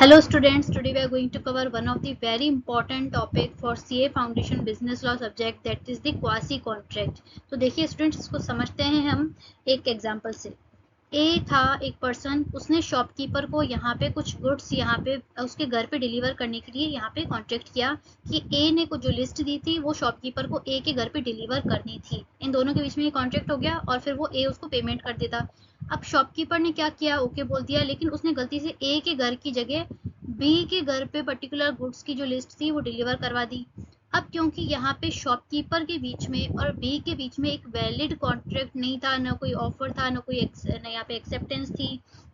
Hello students, today we are going to cover one of the very important topic for CA Foundation Business Law subject, that is the quasi contract। तो देखिए students, इसको समझते हैं हम एक example से। ए था एक पर्सन, उसने शॉपकीपर को यहाँ पे कुछ गुड्स यहाँ पे उसके घर पे डिलीवर करने के लिए यहाँ पे कॉन्ट्रैक्ट किया कि ए ने को जो लिस्ट दी थी वो शॉपकीपर को ए के घर पे डिलीवर करनी थी। इन दोनों के बीच में ये कॉन्ट्रैक्ट हो गया और फिर वो ए उसको पेमेंट कर देता। अब शॉपकीपर ने क्या किया, ओके बोल दिया, लेकिन उसने गलती से ए के घर की जगह बी के घर पे पर्टिकुलर गुड्स की जो लिस्ट थी वो डिलीवर करवा दी। अब क्योंकि यहाँ पे शॉपकीपर के बीच में और बी के बीच में एक वैलिड कॉन्ट्रैक्ट नहीं था, ना कोई ऑफर था, ना कोई यहाँ पे एक्सेप्टेंस थी,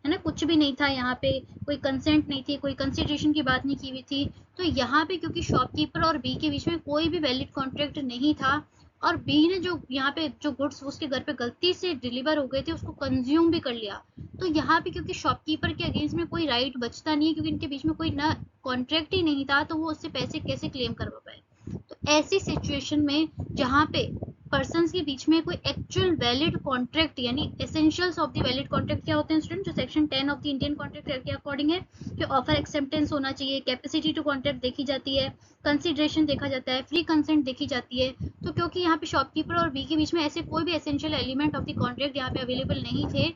है ना, कुछ भी नहीं था, यहाँ पे कोई कंसेंट नहीं थी, कोई कंसिडरेशन की बात नहीं की हुई थी। तो यहाँ पे क्योंकि शॉपकीपर और बी के बीच में कोई भी वैलिड कॉन्ट्रैक्ट नहीं था और बी ने जो यहाँ पे जो गुड्स उसके घर पे गलती से डिलीवर हो गए थे उसको कंज्यूम भी कर लिया, तो यहाँ पे क्योंकि शॉपकीपर के अगेंस्ट में कोई राइट बचता नहीं है, क्योंकि इनके बीच में कोई ना कॉन्ट्रैक्ट ही नहीं था, तो वो उससे पैसे कैसे क्लेम करवा पाए। तो ऐसी सिचुएशन में जहाँ पे पर्सन्स के बीच में कोई एक्चुअल वैलिड कॉन्ट्रैक्ट यानी essentials of the valid contract क्या होते हैं स्टूडेंट, जो section 10 of the Indian contract act के अकॉर्डिंग है कि ऑफर एक्सेप्टेंस होना चाहिए, कैपेसिटी टू कॉन्ट्रैक्ट देखी जाती है, कंसिडरेशन देखा जाता है, फ्री कंसेंट देखी जाती है। तो क्योंकि यहाँ पे शॉपकीपर और बी के बीच में ऐसे कोई भी essential element of the contract यहाँ पे अवेलेबल नहीं थे,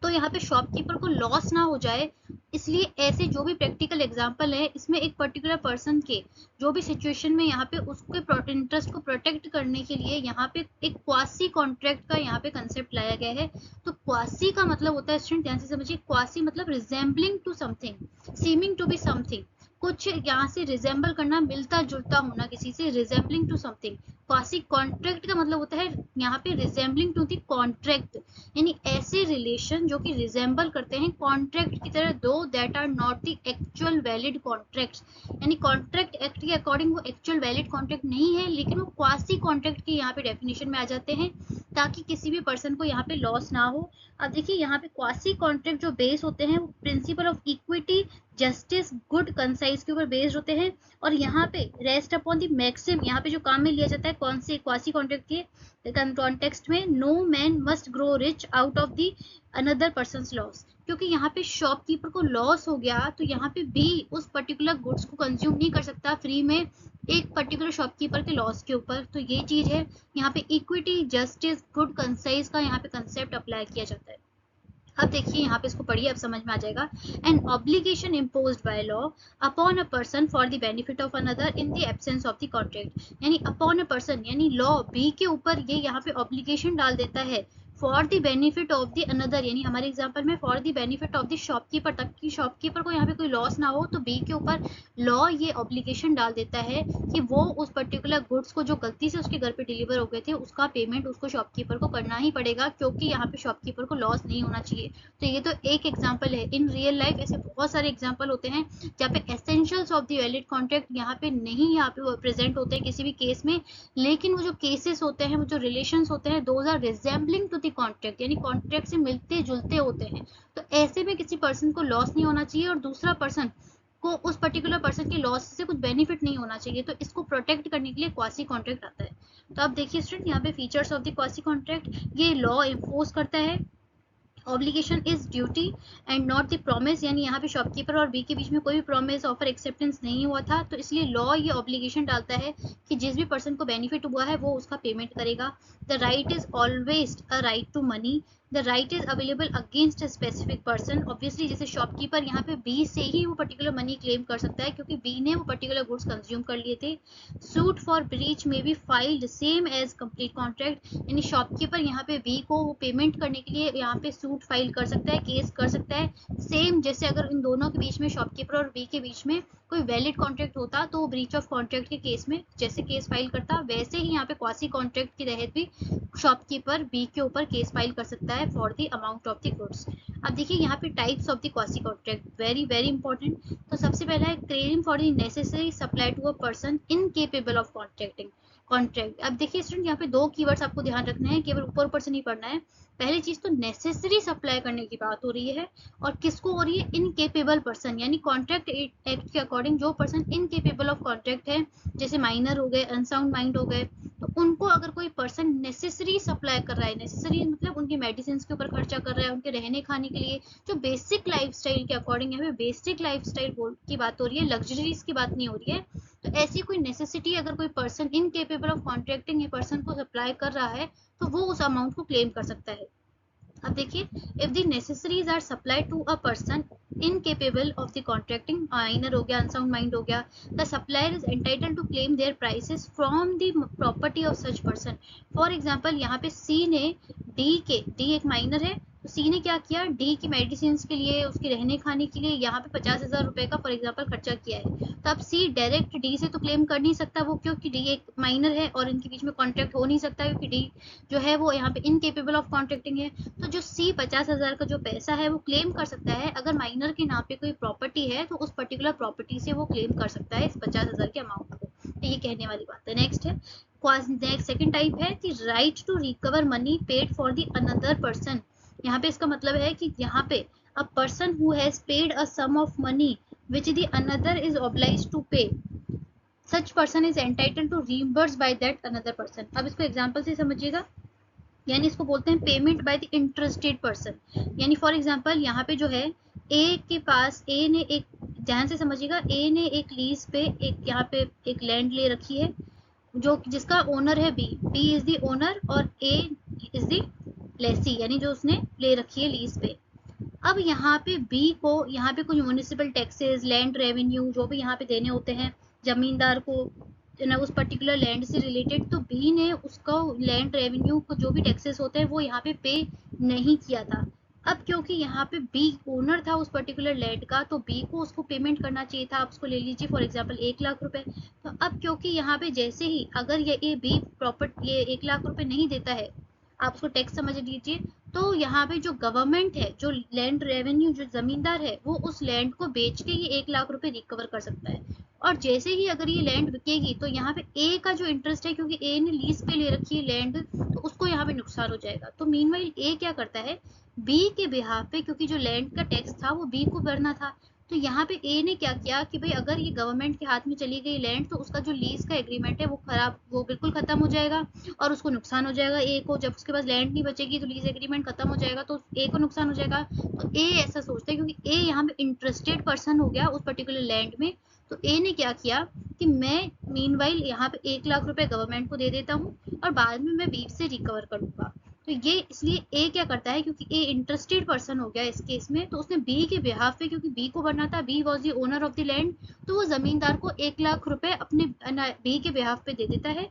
तो यहाँ पे शॉपकीपर को लॉस ना हो जाए, इसलिए ऐसे जो भी प्रैक्टिकल एग्जांपल है इसमें एक पर्टिकुलर पर्सन के जो भी सिचुएशन में यहाँ पे उसके इंटरेस्ट को प्रोटेक्ट करने के लिए यहाँ पे एक क्वासी कॉन्ट्रैक्ट का यहाँ पे कंसेप्ट लाया गया है। तो क्वासी का मतलब होता है स्टूडेंट, ध्यान से समझिए, क्वासी मतलब resembling to something, seeming to be something, कुछ यहाँ से रिजेंबल करना, मिलता जुलता होना किसी से, resembling to something. Quasi contract का मतलब होता है यहाँ पे रिजेंबलिंग टू दी कॉन्ट्रैक्ट, यानी ऐसे रिलेशन जो कि रिजेंबल करते हैं कॉन्ट्रैक्ट की तरह, those that are not the actual valid contracts, यानी कॉन्ट्रैक्ट एक्ट के अकॉर्डिंग वो एक्चुअल वैलिड कॉन्ट्रैक्ट नहीं है, लेकिन वो क्वासी कॉन्ट्रैक्ट की यहाँ पे डेफिनेशन में आ जाते हैं ताकि किसी भी पर्सन को यहाँ पे लॉस ना हो। अब देखिए यहाँ पे क्वासी कॉन्ट्रैक्ट जो बेस होते हैं वो principle of equity, justice, good concise के ऊपर बेस्ड होते हैं, और यहाँ पे रेस्ट अपॉन द मैक्सिम, यहाँ पे जो काम में लिया जाता है कौन से क्वासी कॉन्ट्रैक्ट के कॉन्टेक्स्ट में, no man must grow rich out of the another person's loss. क्योंकि यहाँ पे शॉपकीपर को लॉस हो गया तो यहाँ पे भी उस पर्टिकुलर गुड्स को कंज्यूम नहीं कर सकता फ्री में एक पर्टिकुलर शॉपकीपर के लॉस के ऊपर। तो ये चीज है, यहाँ पे इक्विटी, जस्टिस, गुड कंसाइज का यहाँ पे कंसेप्ट अप्लाई किया जाता है। अब देखिए यहाँ पे इसको पढ़िए, अब समझ में आ जाएगा। An obligation imposed by law upon a person for the benefit of another in the absence of the contract, यानी अपॉन अ पर्सन यानी लॉ बी के ऊपर ये यहाँ पे ऑब्लिगेशन डाल देता है for the benefit of the another, यानी हमारे एग्जांपल में for the benefit of the shopkeeper, तक कि शॉपकीपर को यहाँ पे कोई लॉस ना हो, तो बी के ऊपर लॉ ये ऑब्लिगेशन डाल देता है कि वो उस पर्टिकुलर गुड्स को जो गलती से उसके घर पे डिलीवर हो गए थे उसका पेमेंट उसको शॉपकीपर को करना ही पड़ेगा, क्योंकि यहाँ पे शॉपकीपर को लॉस नहीं होना चाहिए। तो ये तो एक एग्जांपल है, इन रियल लाइफ ऐसे बहुत सारे एग्जांपल होते हैं जहाँ पे essentials of the valid contract यहाँ पे नहीं यहाँ पे प्रेजेंट होते हैं किसी भी केस में, लेकिन वो जो केसेस होते हैं, वो जो रिलेशंस होते हैं, those are resembling to the contract, यानी कॉन्ट्रैक्ट से मिलते जुलते होते हैं। तो ऐसे में किसी पर्सन को लॉस नहीं होना चाहिए और दूसरा पर्सन को उस पर्टिकुलर पर्सन के लॉस से कुछ बेनिफिट नहीं होना चाहिए, तो इसको प्रोटेक्ट करने के लिए क्वासी कॉन्ट्रैक्ट आता है। तो अब देखिए स्टूडेंट, यहाँ पे features of the quasi contract, ये लॉ इम्पोज करता है, obligation is duty and not the promise, यानी यहाँ पे शॉपकीपर और बी के बीच में कोई भी प्रॉमिस, ऑफर, एक्सेप्टेंस नहीं हुआ था, तो इसलिए लॉ ये ऑब्लिगेशन डालता है कि जिस भी पर्सन को बेनिफिट हुआ है वो उसका पेमेंट करेगा। The right is always a right to money, the right is available against a specific person, obviously जैसे शॉपकीपर यहाँ पे बी से ही वो पर्टिकुलर मनी क्लेम कर सकता है क्योंकि बी ने वो पर्टिकुलर गुड्स कंज्यूम कर लिए थे। सूट फॉर ब्रीच में be filed same as complete contract, यानी शॉपकीपर यहाँ पे बी को वो पेमेंट करने के लिए यहाँ पे सूट फाइल कर सकता है, केस कर सकता है, सेम जैसे अगर इन दोनों के बीच में, शॉपकीपर और बी के बीच में कोई वैलिड कॉन्ट्रैक्ट होता तो वो ब्रीच ऑफ कॉन्ट्रैक्ट के केस में जैसे केस फाइल करता, वैसे ही यहाँ पे क्वासी कॉन्ट्रैक्ट के तहत भी शॉपकीपर बी के ऊपर केस फाइल कर सकता है for the amount of the goods. अब देखिए यहाँ पे types of the quasi contract, very very important. तो सबसे पहला है claim for the necessary supply to a person incapable of contracting, contract. अब देखिए स्टूडेंट, यहाँ पे दो कीवर्ड्स आपको ध्यान रखना है, केवल ऊपर ऊपर से नहीं पढ़ना है। पहली चीज तो नेसेसरी सप्लाई करने की बात हो रही है, और किसको हो रही है? इनकेपेबल पर्सन, यानी कॉन्ट्रैक्ट एक्ट के अकॉर्डिंग जो पर्सन इनकेपेबल ऑफ कॉन्ट्रैक्ट है, जैसे माइनर हो गए, अनसाउंड माइंड हो गए, तो उनको अगर कोई पर्सन नेसेसरी सप्लाई कर रहा है, नेसेसरी मतलब उनकी मेडिसिन के ऊपर खर्चा कर रहा है, उनके रहने खाने के लिए, जो बेसिक लाइफस्टाइल के अकॉर्डिंग है, बेसिक लाइफस्टाइल की बात हो रही है, लग्जरीज की बात नहीं हो रही है। तो ऐसी कोई नेसेसिटी अगर कोई पर्सन इनकेपेबल ऑफ कॉन्ट्रैक्टिंग ये पर्सन को सप्लाई कर रहा है, तो वो उस अमाउंट को क्लेम कर सकता है। अब देखिए, if the necessaries are supplied to a person incapable of the contracting, minor हो गया, अनसाउंड माइंड हो गया, the supplier is entitled to claim their prices from the property of such person. For example, यहाँ पे सी ने D एक minor है, तो सी ने क्या किया? डी की मेडिसिन के लिए, उसके रहने खाने के लिए यहाँ पे 50,000 रुपए का फॉर एग्जाम्पल खर्चा किया है। तो अब सी डायरेक्ट डी से तो क्लेम कर नहीं सकता, वो क्योंकि डी एक माइनर है और इनके बीच में कॉन्ट्रैक्ट हो नहीं सकता, क्योंकि डी जो है वो यहाँ पे इनकेपेबल ऑफ कॉन्ट्रैक्टिंग है। तो जो सी 50,000 का जो पैसा है वो क्लेम कर सकता है, अगर माइनर के नाम पे कोई प्रॉपर्टी है तो उस पर्टिकुलर प्रॉपर्टी से वो क्लेम कर सकता है इस 50,000 के अमाउंट को। तो ये कहने वाली बात है। नेक्स्ट है, नेक्स्ट सेकंड टाइप है कि right to recover money paid for the another person. यहाँ पे इसका मतलब है कि यहाँ पे a person who has paid a sum of money which the another is obliged to pay, such person is entitled to reimburse by that another person। अब इसको एग्जांपल से समझिएगा, यानी इसको बोलते हैं payment by the interested person. यानी for example यहाँ पे जो है ए के पास, ए ने एक, ध्यान से समझिएगा, ए ने एक लीज पे एक यहाँ पे एक लैंड ले रखी है, जो जिसका ओनर है B, B is the owner और ए इज द लेसी, यानी जो उसने ले रखी है लीज पे। अब यहाँ पे बी को यहाँ पे कुछ म्यूनिसिपल टैक्सेस, लैंड रेवेन्यू जो भी यहाँ पे देने होते हैं जमींदार को ना उस पर्टिकुलर लैंड से रिलेटेड, तो बी ने उसको लैंड रेवेन्यू को जो भी टैक्सेस होते हैं वो यहाँ पे नहीं किया था। अब क्योंकि यहाँ पे बी ओनर था उस पर्टिकुलर लैंड का, तो बी को उसको पेमेंट करना चाहिए था। आप उसको ले लीजिए फॉर एग्जांपल 1,00,000 रुपए। तो अब क्योंकि यहाँ पे जैसे ही अगर ये बी प्रॉपर्टी ये 1,00,000 रुपए नहीं देता है, आप उसको टैक्स समझ लीजिए, तो यहाँ पे जो गवर्नमेंट है, जो लैंड रेवेन्यू, जो जमींदार है, वो उस लैंड को बेच के ये 1,00,000 रुपए रिकवर कर सकता है। और जैसे ही अगर ये लैंड बिकेगी, तो यहाँ पे ए का जो इंटरेस्ट है, क्योंकि ए ने लीज पे ले रखी है लैंड, तो उसको यहाँ पे नुकसान हो जाएगा। तो मीनवाइल ए क्या करता है, बी के बिहाफ पे, क्योंकि जो लैंड का टैक्स था वो बी को भरना था, तो यहाँ पे ए ने क्या किया कि भाई अगर ये गवर्नमेंट के हाथ में चली गई लैंड, तो उसका जो लीज का एग्रीमेंट है वो बिल्कुल खत्म हो जाएगा और उसको नुकसान हो जाएगा ए को। जब उसके पास लैंड नहीं बचेगी तो लीज एग्रीमेंट खत्म हो जाएगा, तो ए को नुकसान हो जाएगा। तो ए ऐसा सोचता है, क्योंकि ए यहाँ पे इंटरेस्टेड पर्सन हो गया उस पर्टिकुलर लैंड में, तो ए ने क्या किया कि मैं मीनवाइल यहाँ पे 1,00,000 रुपए गवर्नमेंट को दे देता हूँ और बाद में मैं बी से रिकवर करूंगा। तो ये इसलिए ए क्या करता है, क्योंकि ए इंटरेस्टेड पर्सन हो गया इस केस में, तो उसने बी के बिहाफ पे, क्योंकि बी को भरना था, B was the owner of the land, तो वो जमींदार को 1,00,000 रुपए अपने बी के बिहाफ पे दे देता है।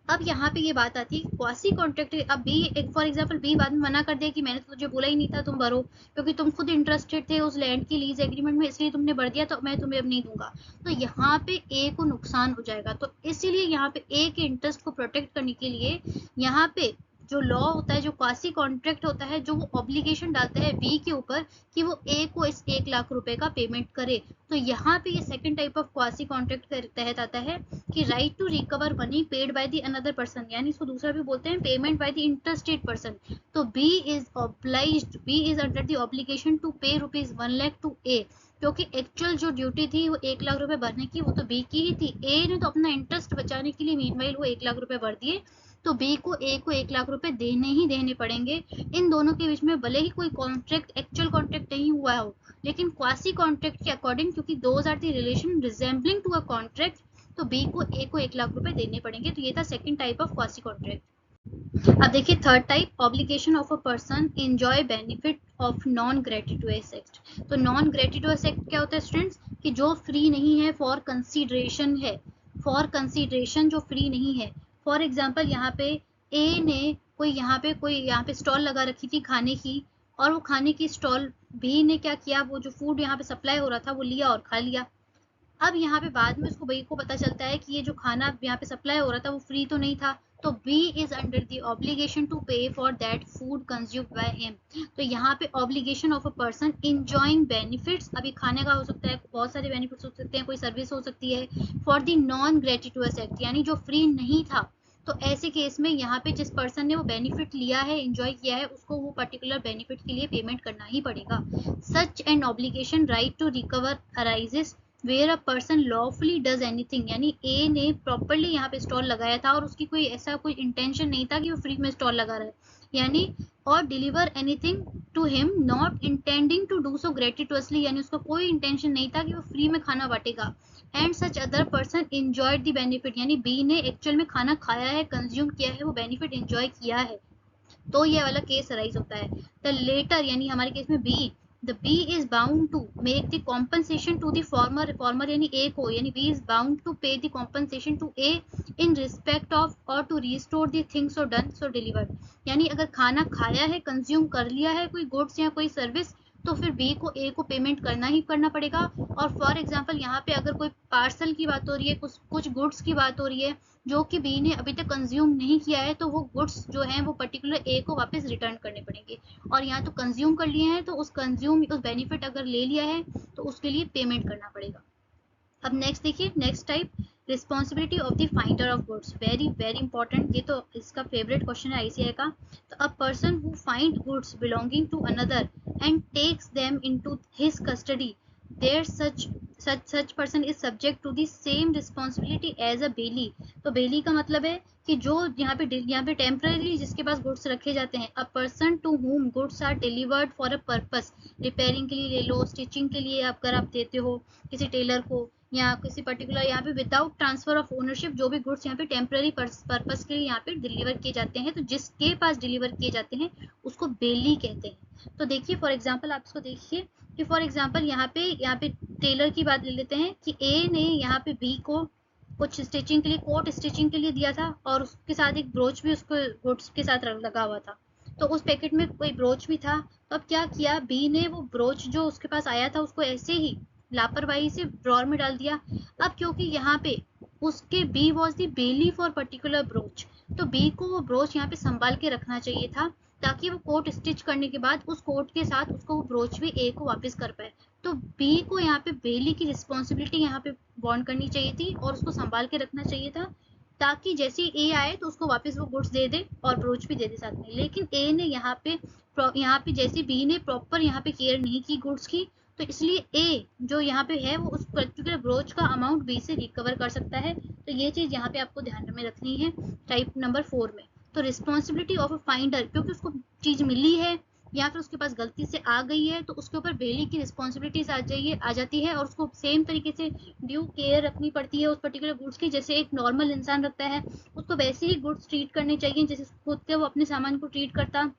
अब यहाँ पे ये बात आती है क्वासी कॉन्ट्रैक्ट। अब बी एक फॉर एग्जांपल बी बाद में मना कर दिया कि मैंने तो तुझे बोला ही नहीं था तुम भरो, क्योंकि तुम खुद इंटरेस्टेड थे उस लैंड की लीज एग्रीमेंट में, इसलिए तुमने भर दिया, तो मैं तुम्हें अब नहीं दूंगा। तो यहाँ पे ए को नुकसान हो जाएगा। तो इसीलिए यहाँ पे ए के इंटरेस्ट को प्रोटेक्ट करने के लिए यहाँ पे जो लॉ होता है, जो क्वासी कॉन्ट्रैक्ट होता है, जो वो ऑब्लिगेशन डालता है बी के ऊपर कि वो ए को इस 1,00,000 रुपए का पेमेंट करे। तो यहाँ पे ये second type of quasi contract के तहत आता है कि right to recover money paid by the another person, यानी इसको दूसरा भी बोलते हैं payment by the interested person. तो B is obliged, B is under the obligation to pay ₹1,00,000 to ए, क्योंकि एक्चुअल जो ड्यूटी थी वो 1,00,000 रुपए भरने की, वो तो बी की ही थी। ए ने तो अपना इंटरेस्ट बचाने के लिए मीनवाइल वो 1,00,000 रुपए भर दिए, तो बी को ए को 1,00,000 रुपए देने ही देने पड़ेंगे। इन दोनों के बीच में भले ही कोई कॉन्ट्रैक्ट, एक्चुअल कॉन्ट्रैक्ट नहीं हुआ हो, लेकिन क्वासी कॉन्ट्रैक्ट के अकॉर्डिंग, क्योंकि those are the relation resembling to a contract, तो बी को ए को 1,00,000 रुपए देने पड़ेंगे। तो ये था second type of quasi contract. अब देखिए third type, obligation of a person enjoy benefit of non gratuitous act. तो नॉन ग्रेटिटुअस एक्ट क्या होता है स्टूडेंट्स, कि जो फ्री नहीं है, फॉर कंसीडरेशन है, फॉर कंसीडरेशन जो फ्री नहीं है। फॉर एग्जाम्पल यहाँ पे ए ने कोई यहाँ पे स्टॉल लगा रखी थी खाने की, और वो खाने की स्टॉल बी ने क्या किया, वो जो फूड यहाँ पे सप्लाई हो रहा था वो लिया और खा लिया। अब यहाँ पे बाद में उसको बी को पता चलता है कि ये जो खाना यहाँ पे सप्लाई हो रहा था वो फ्री तो नहीं था, तो B is under the obligation to pay for that food consumed by him. तो यहाँ पे obligation of a person enjoying benefits, अभी खाने का हो सकता है, बहुत सारे बेनिफिट्स हो सकते हैं, कोई सर्विस हो सकती है, for the non gratuitous act, यानी जो फ्री नहीं था। तो ऐसे केस में यहाँ पे जिस पर्सन ने वो बेनिफिट लिया है, एंजॉय किया है, उसको वो पर्टिकुलर बेनिफिट के लिए पेमेंट करना ही पड़ेगा। Such an obligation right to recover arises where a person lawfully does anything, यानी ए ने प्रॉपरली यहाँ पे स्टॉल लगाया था और उसकी कोई ऐसा कोई इंटेंशन नहीं था कि वो फ्री में स्टॉल लगा रहा है, यानी और deliver anything to him not intending to do so gratuitously, यानी उसका कोई इंटेंशन नहीं था कि वो फ्री में खाना बांटेगा। And such other person enjoyed the benefit, यानी बी ने एक्चुअल में खाना खाया है, कंज्यूम किया है, वो बेनिफिट एंजॉय किया है, तो ये वाला केस अराइज होता है। द लेटर, यानी हमारे केस में B, the B is bound to make the compensation to the former यानी ए को, यानी B is bound to pay the compensation to A in respect of और to restore the things so done so delivered, यानी अगर खाना खाया है, consume कर लिया है, कोई गुड्स या कोई सर्विस, तो फिर बी को ए को पेमेंट करना ही करना पड़ेगा। और फॉर एग्जाम्पल यहाँ पे अगर कोई पार्सल की बात हो रही है, कुछ गुड्स की बात हो रही है जो कि बी ने अभी तक कंज्यूम नहीं किया है, तो वो गुड्स जो हैं वो पर्टिकुलर ए को वापस रिटर्न करने पड़ेंगे। और यहाँ तो कंज्यूम कर लिए हैं, तो उस बेनिफिट अगर ले लिया है तो उसके लिए पेमेंट करना पड़ेगा। अब नेक्स्ट देखिए, next type, responsibility of the finder of goods, very very important, ये तो इसका फेवरेट क्वेश्चन है आईसीआई का। तो a person who find goods belonging to another and takes them into his custody, there such person is subject to the same responsibility as a bailee. तो bailee का मतलब है कि जो यहाँ पे टेम्पररी जिसके पास गुड्स रखे जाते हैं, a person to whom goods are delivered for a purpose, repairing के लिए ले लो, स्टिचिंग के लिए अगर आप देते हो किसी टेलर को, या किसी पर्टिकुलर यहाँ पे विदाउट ट्रांसफर ऑफ ओनरशिप, जो भी गुड्स यहाँ पे टेम्पररी पर्पस के लिए यहाँ पे डिलीवर किए जाते हैं, तो जिसके पास डिलीवर किए जाते हैं उसको बेली कहते हैं। तो देखिए फॉर एग्जांपल आप इसको देखिए कि फॉर एग्जांपल यहाँ पे टेलर की बात ले लेते हैं कि ए ने यहाँ पे बी को कुछ स्टिचिंग के लिए, कोट स्टिचिंग के लिए दिया था, और उसके साथ एक ब्रोच भी उसको गुड्स के साथ लगा हुआ था, तो उस पैकेट में कोई ब्रोच भी था। तो अब क्या किया, बी ने वो ब्रोच जो उसके पास आया था उसको ऐसे ही लापरवाही से ड्रॉर में डाल दिया। अब क्योंकि यहाँ पे उसके B was the bailee for particular brooch, तो बी को वो ब्रोच यहाँ पे संभाल के रखना चाहिए था, ताकि वो कोट स्टिच करने के बाद उस कोट के साथ उसको वो ब्रोच भी ए को वापस कर पाए। तो बी को यहाँ पे बेली की रिस्पॉन्सिबिलिटी यहाँ पे बॉन्ड करनी चाहिए थी और उसको संभाल के रखना चाहिए था, ताकि जैसे ही ए आए तो उसको वापस वो गुड्स दे दे और ब्रोच भी दे दे साथ में। लेकिन ए ने यहाँ पे जैसे बी ने प्रॉपर यहाँ पे केयर नहीं की गुड्स की, तो इसलिए ए जो यहाँ पे है वो उस पर्टिकुलर ब्रोच का अमाउंट बी से रिकवर कर सकता है। तो ये चीज यहाँ पे आपको ध्यान में रखनी है टाइप नंबर 4 में। तो रिस्पॉन्सिबिलिटी ऑफ अ फाइंडर, क्योंकि उसको चीज मिली है या फिर उसके पास गलती से आ गई है, तो उसके ऊपर बेली की रिस्पॉन्सिबिलिटीज आ जाती है और उसको सेम तरीके से ड्यू केयर रखनी पड़ती है उस पर्टिकुलर गुड्स की, जैसे एक नॉर्मल इंसान रखता है, उसको वैसे ही गुड्स ट्रीट करने चाहिए जैसे खुद के वो अपने सामान को ट्रीट करता,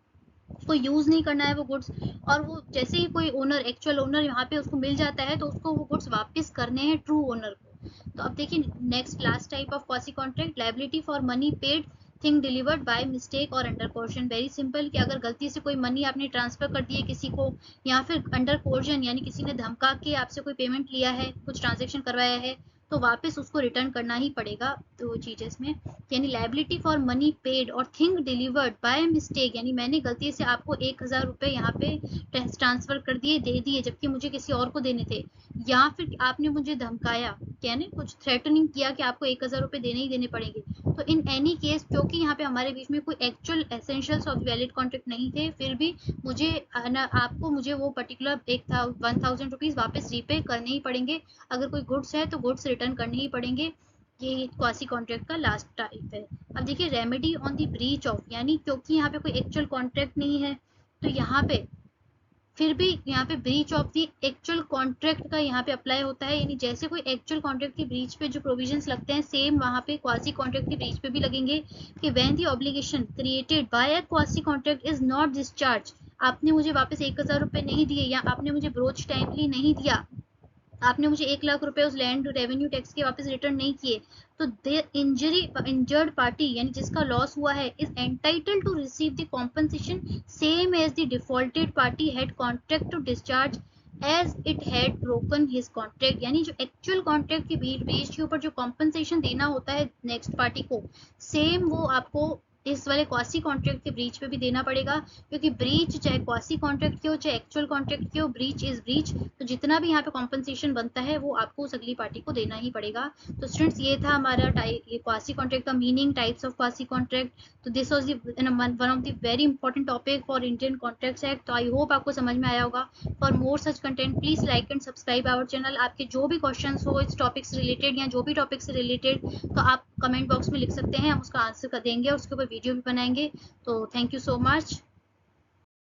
उसको यूज नहीं करना है वो गुड्स। और वो जैसे ही कोई ओनर, एक्चुअल ओनर यहाँ पे उसको मिल जाता है, तो उसको वो गुड्स वापस करने हैं ट्रू ओनर को। तो अब देखिए next last type of quasi contract, liability for money paid thing delivered by mistake और अंडर कोर्शन। वेरी सिंपल, कि अगर गलती से कोई मनी आपने ट्रांसफर कर दी है किसी को, या फिर अंडर कोर्शन यानी किसी ने धमका के आपसे कोई पेमेंट लिया है, कुछ ट्रांजेक्शन करवाया है, तो वापस उसको रिटर्न करना ही पड़ेगा। तो चीजें इसमें, यानी लायबिलिटी फॉर मनी पेड और थिंग डिलीवर्ड बाय मिस्टेक, यानी मैंने गलती से आपको 1000 रुपए यहाँ पे ट्रांसफर कर दिए, दे दिए, जबकि मुझे किसी और को देने थे, या फिर आपने मुझे धमकाया, यानी कुछ थ्रेटनिंग किया कि आपको 1000 रुपए देने ही देने पड़ेंगे। तो इन एनी केस, क्योंकि यहाँ पे हमारे बीच में कोई actual essentials of valid contract नहीं थे, फिर भी मुझे आपको मुझे वो पर्टिकुलर 1000 रुपीज वापस रीपे करने ही पड़ेंगे। अगर कोई गुड्स है तो गुड्स रिटर्न करने ही पड़ेंगे। ये क्वासी कॉन्ट्रैक्ट का लास्ट टाइप है। अब देखिए remedy on the breach of, यानी क्योंकि यहाँ पे कोई एक्चुअल कॉन्ट्रैक्ट नहीं है, तो यहाँ पे फिर भी यहाँ पे breach of the actual contract का यहाँ पे अप्लाई होता है, यानी जैसे कोई एक्चुअल कॉन्ट्रैक्ट की ब्रीच पे जो प्रोविजंस लगते हैं, सेम वहाँ पे क्वासी कॉन्ट्रैक्ट की ब्रीच पे भी लगेंगे, कि when the obligation created by a quasi contract is not discharge, आपने मुझे वापस 1000 रुपए नहीं दिए, या आपने मुझे ब्रोच टाइमली नहीं दिया, आपने मुझे 1 लाख रुपए उस लैंड रेवेन्यू टैक्स के वापस रिटर्न नहीं किए, तो द इंजर्ड पार्टी यानी जिसका लॉस हुआ है is entitled to receive the compensation same as the defaulted party had contract to discharge as it had broken his contract, यानी जो एक्चुअल कॉन्ट्रैक्ट के ब्रीच के ऊपर जो कॉम्पनसेशन देना होता है नेक्स्ट पार्टी को, सेम वो आपको इस वाले क्वासी कॉन्ट्रैक्ट के ब्रीच पे भी देना पड़ेगा, क्योंकि ब्रीच चाहे क्वासी कॉन्ट्रैक्ट की हो चाहे एक्चुअल कॉन्ट्रैक्ट की हो, ब्रीच इज ब्रीच। तो जितना भी यहाँ पे कॉम्पनसेशन बनता है वो आपको उस अगली पार्टी को देना ही पड़ेगा। तो स्टूडेंट्स ये था हमारा ये क्वासी कॉन्ट्रैक्ट का meaning, types of quasi contract. तो this was one of the very important topic for Indian contracts act. तो आई होप आपको समझ में आया होगा। For more such content please like and subscribe our channel. आपके जो भी क्वेश्चन हो इस टॉपिक से रिलेटेड या जो भी टॉपिक से रिलेटेड, तो आप कमेंट बॉक्स में लिख सकते हैं, हम उसका आंसर कर देंगे और उसके ऊपर वीडियो भी बनाएंगे। तो थैंक यू सो मच।